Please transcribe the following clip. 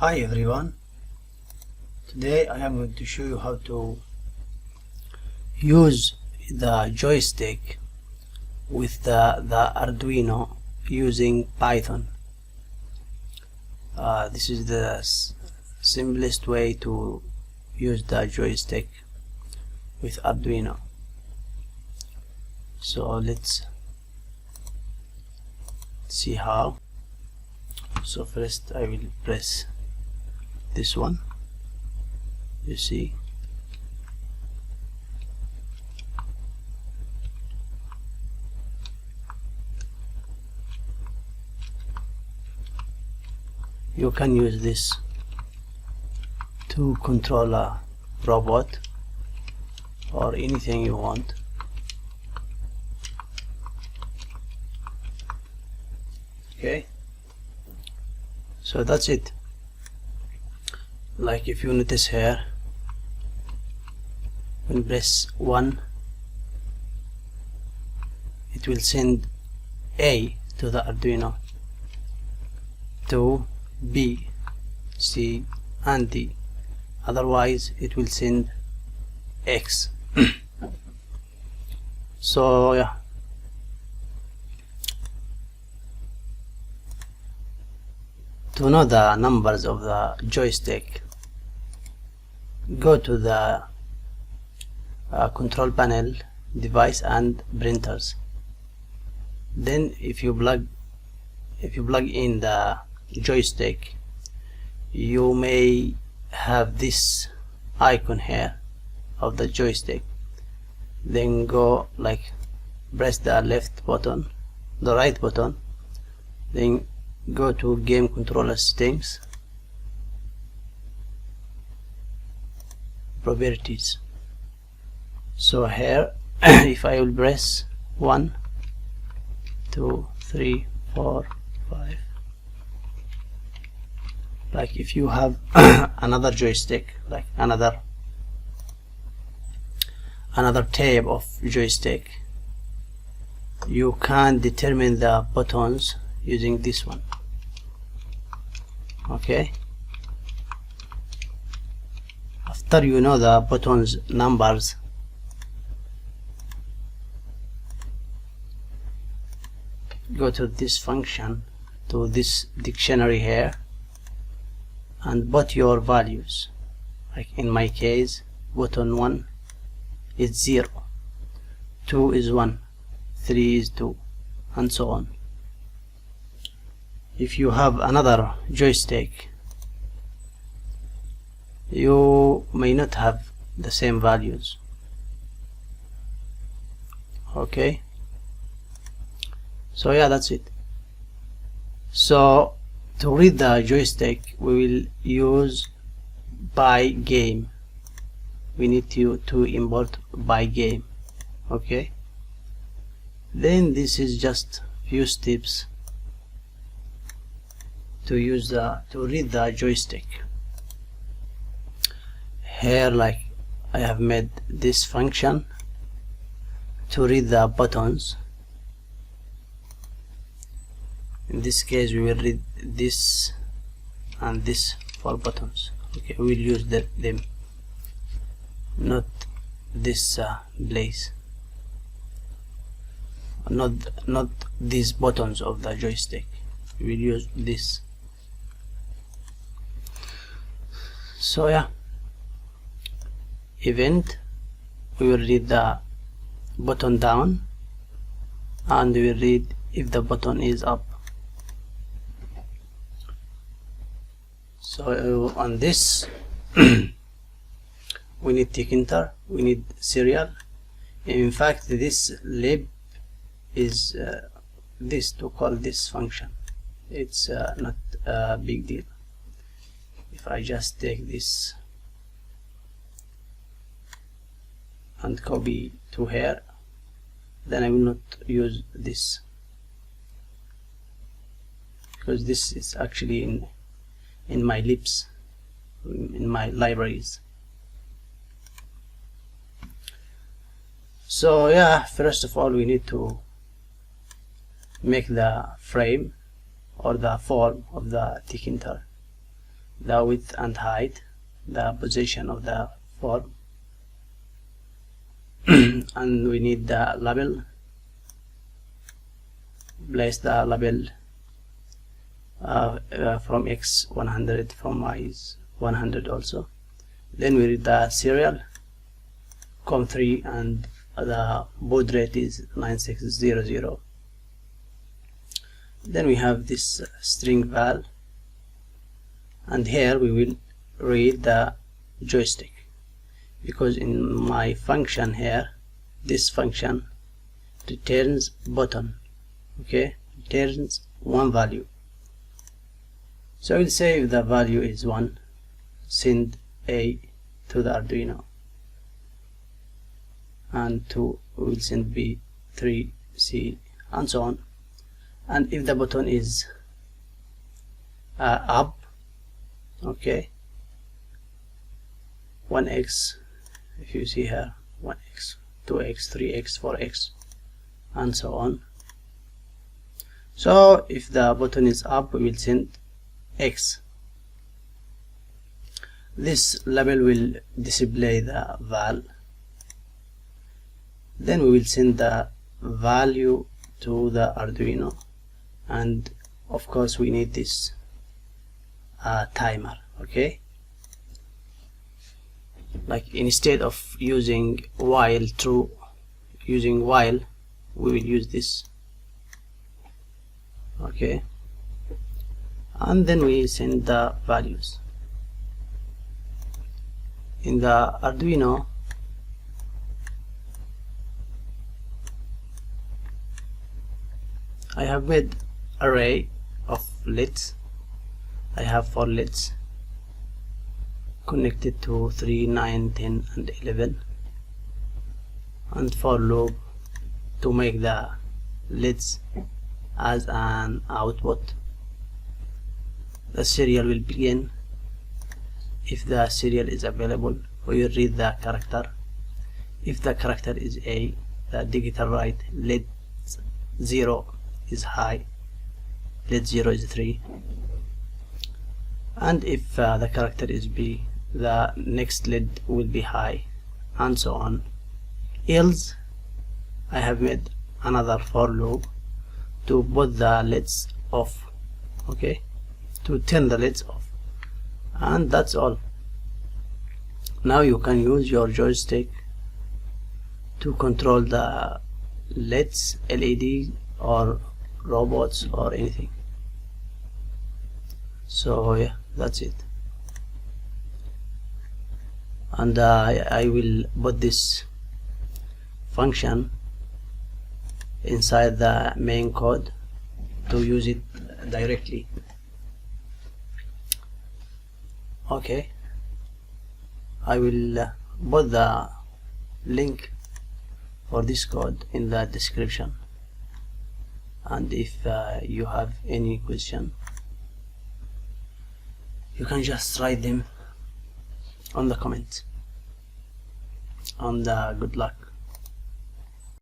Hi everyone, today I am going to show you how to use the joystick with the Arduino using Python. This is the simplest way to use the joystick with Arduino. So let's see how. So first I will press this one, you see, you can use this to control a robot or anything you want. Okay, so that's it. Like if you notice here, when you press 1, it will send A to the Arduino, to B, C and D, otherwise it will send X. So yeah, to know the numbers of the joystick, go to the control panel, device and printers. Then if you plug in the joystick, you may have this icon here of the joystick. Then go like press the left button, the right button, then go to game controller settings, properties. So here if I will press 1, 2, 3, 4, 5, like if you have another joystick, like another tab of joystick, you can determine the buttons using this one. Okay, after you know the buttons numbers, go to this function, to this dictionary here, and put your values. Like in my case, button 1 is 0, 2 is 1, 3 is 2, and so on. If you have another joystick, you may not have the same values. Okay, so yeah, that's it. So to read the joystick, we will use by game. We need to import by game. Okay, then this is just few steps to read the joystick. Here, like I have made this function to read the buttons. In this case, we will read this and this 4 buttons. Okay, we will use them, not this place, not these buttons of the joystick. We will use this. So yeah, event, we will read the button down, and we will read if the button is up. So on this we need tick enter, we need serial. In fact, this lib is this to call this function. It's not a big deal. If I just take this and copy to here, then I will not use this, because this is actually in my libs, in my libraries. So yeah, first of all we need to make the frame or the form of the tick enter. the width and height, the position of the form, and we need the label. Place the label from X 100, from Y is 100 also. Then we read the serial COM3 and the baud rate is 9600. Then we have this string val, and here we will read the joystick, because in my function here, this function returns button, okay, returns one value. So I will say if the value is 1, send A to the Arduino, and 2 we will send B, 3 C, and so on. And if the button is up, okay, 1x, if you see here, 1x, 2x, 3x, 4x, and so on. So if the button is up, we will send X. This label will display the val. Then we will send the value to the Arduino, and of course we need this timer, okay. Like instead of using while true, using while, we will use this, okay. And then we send the values. In the Arduino, I have made array of LEDs. I have 4 LEDs connected to 3, 9, 10 and 11, and for loop to make the LEDs as an output. The serial will begin. If the serial is available, we will read the character. If the character is A, the digital write LED 0 is high, LED 0 is 3, and if the character is B, the next LED will be high, and so on. Else, I have made another for loop to put the LEDs off, okay, to turn the LEDs off, and that's all. Now you can use your joystick to control the LEDs, LED or robots or anything. So yeah, that's it. And I will put this function inside the main code to use it directly. Okay, I will put the link for this code in the description, and if you have any question, you can just write them on the comments. And good luck.